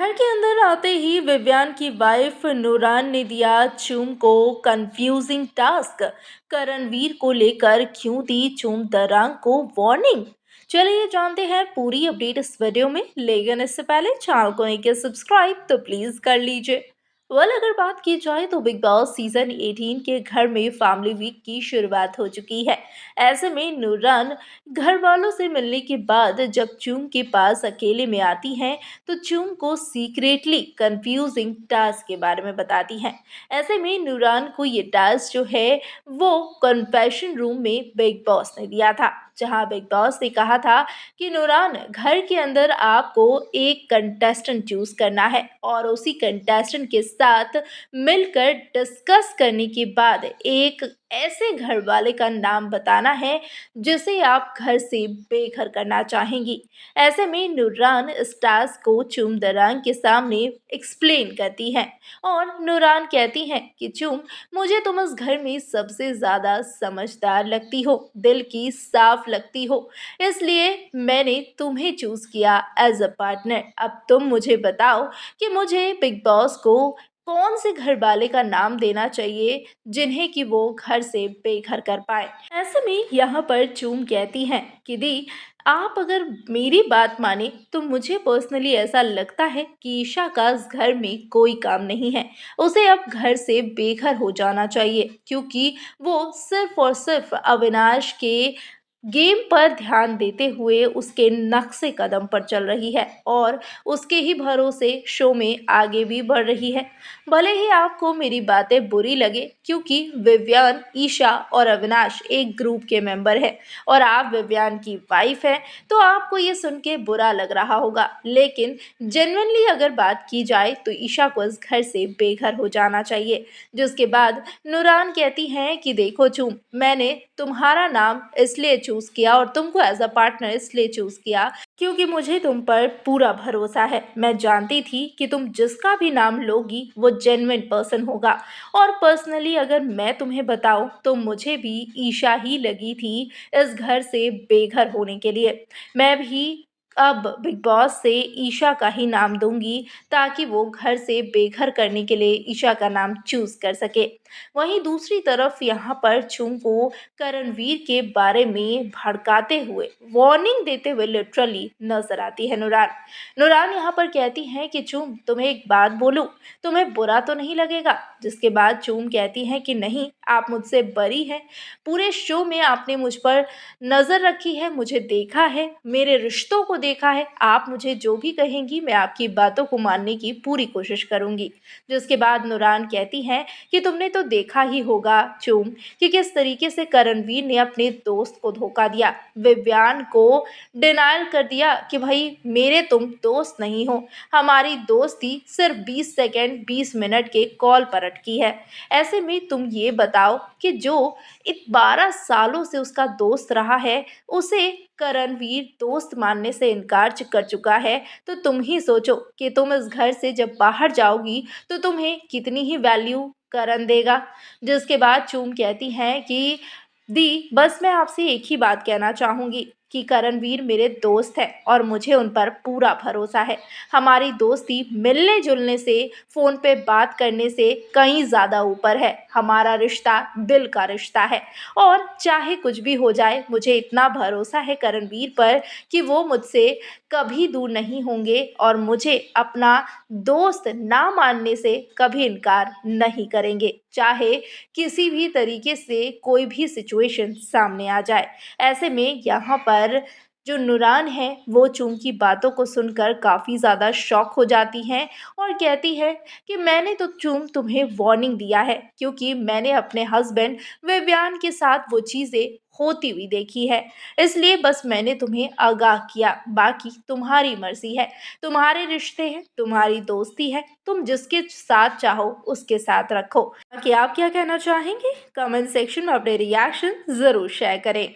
घर के अंदर आते ही विवियान की वाइफ नूरान ने दिया चूम को कंफ्यूजिंग टास्क। करणवीर को लेकर क्यों दी चूम दरांग को वार्निंग। चलिए जानते हैं पूरी अपडेट इस वीडियो में, लेकिन इससे पहले चैनल को नहीं किया सब्सक्राइब तो प्लीज कर लीजिए। अगर बात की जाए तो बिग बॉस सीजन 18 के घर में फैमिली वीक की शुरुआत हो चुकी है। ऐसे में नूरान घर वालों से मिलने के बाद जब चूम के पास अकेले में आती हैं तो चूम को सीक्रेटली कंफ्यूजिंग टास्क के बारे में बताती हैं। ऐसे में नूरान को ये टास्क जो है वो कन्फेशन रूम में बिग बॉस ने दिया था, जहां बिग बॉस ने कहा था कि नूरान, घर के अंदर आपको एक कंटेस्टेंट चूज करना है और उसी कंटेस्टेंट के साथ मिलकर डिस्कस करने के बाद एक ऐसे घर वाले का नाम बताना है जिसे आप घर से बेघर करना चाहेंगी। ऐसे में नूरान इस टास्क को चूम दरांग के सामने एक्सप्लेन करती हैं और नूरान कहती हैं कि चूम, मुझे तुम इस घर में सबसे ज़्यादा समझदार लगती हो, दिल की साफ लगती हो, इसलिए मैंने तुम्हें चूज किया एज अ पार्टनर। अब तुम मुझे बताओ कि मुझे बिग बॉस को कौन से घर वाले का नाम देना चाहिए जिन्हें कि वो घर से बेघर कर पाए। ऐसे में यहाँ पर चूम कहती हैं कि दी, आप अगर मेरी बात माने तो मुझे पर्सनली ऐसा लगता है कि ईशा का इस घर में कोई काम नहीं है, उसे अब घर से बेघर हो जाना चाहिए, क्योंकि वो सिर्फ और सिर्फ अविनाश के गेम पर ध्यान देते हुए उसके नक्शे कदम पर चल रही है और उसके ही भरोसे शो में आगे भी बढ़ रही है। भले ही आपको मेरी बातें बुरी लगे, क्योंकि विवियान, ईशा और अविनाश एक ग्रुप के मेंबर है और आप विवियान की वाइफ हैं, तो आपको ये सुन के बुरा लग रहा होगा, लेकिन जेन्युइनली अगर बात की जाए तो ईशा को इस घर से बेघर हो जाना चाहिए। जिसके बाद नूरान कहती हैं कि देखो चूम, मैंने तुम्हारा नाम इसलिए चूज किया और तुमको एज अ पार्टनर इसलिए चूज किया क्योंकि मुझे तुम पर पूरा भरोसा है। मैं जानती थी कि तुम जिसका भी नाम लोगी वो जेन्युइन पर्सन होगा, और पर्सनली अगर मैं तुम्हें बताऊं तो मुझे भी ईशा ही लगी थी इस घर से बेघर होने के लिए। मैं भी अब बिग बॉस से ईशा का ही नाम दूंगी ताकि वो घर से बेघर करने के लिए ईशा का नाम चूज कर सके। वहीं दूसरी तरफ यहाँ पर चूम को करणवीर के बारे में भड़काते हुए, वार्निंग देते हुए लिटरली नजर आती है नूरान। नूरान यहाँ पर कहती हैं कि चूम, तुम्हें एक बात बोलूं, तुम्हें बुरा तो नहीं लगेगा। जिसके बाद चूम कहती हैं कि नहीं, आप मुझसे बरी हैं, पूरे शो में आपने मुझ पर नजर रखी है, मुझे देखा है, मेरे रिश्तों को देखा है, आप मुझे जो भी कहेंगी मैं आपकी बातों को मानने की पूरी कोशिश करूंगी। जिसके बाद नूरान कहती हैं कि तुमने तो देखा ही होगा चूम कि किस तरीके से करणवीर ने अपने दोस्त को धोखा दिया, विवियान को डिनायल कर दिया कि भाई मेरे तुम दोस्त नहीं हो, हमारी दोस्ती सिर्फ 20 सेकेंड 20 मिनट के कॉल पर अटकी है। ऐसे में तुम ये बताओ कि जो 12 सालों से उसका दोस्त रहा है उसे करणवीर दोस्त मानने से इनकार कर चुका है, तो तुम ही सोचो कि तुम इस घर से जब बाहर जाओगी तो तुम्हें कितनी ही वैल्यू करण देगा। जिसके बाद चूम कहती हैं कि दी, बस मैं आपसे एक ही बात कहना चाहूँगी कि करणवीर मेरे दोस्त हैं और मुझे उन पर पूरा भरोसा है। हमारी दोस्ती मिलने जुलने से, फ़ोन पे बात करने से कहीं ज़्यादा ऊपर है। हमारा रिश्ता दिल का रिश्ता है और चाहे कुछ भी हो जाए, मुझे इतना भरोसा है करणवीर पर कि वो मुझसे कभी दूर नहीं होंगे और मुझे अपना दोस्त ना मानने से कभी इनकार नहीं करेंगे, चाहे किसी भी तरीके से कोई भी सिचुएशन सामने आ जाए। ऐसे में यहाँ पर जो नूरान है वो चूम की बातों को सुनकर काफ़ी ज़्यादा शॉक हो जाती हैं और कहती है कि मैंने तो चूम तुम्हें वार्निंग दिया है, क्योंकि मैंने अपने हस्बैंड विवियान के साथ वो चीज़ें होती हुई देखी है, इसलिए बस मैंने तुम्हें आगाह किया। बाकी तुम्हारी मर्जी है, तुम्हारे रिश्ते हैं, तुम्हारी दोस्ती है, तुम जिसके साथ चाहो उसके साथ रखो। बाकी आप क्या कहना चाहेंगे, कमेंट सेक्शन में अपने रिएक्शन ज़रूर शेयर करें।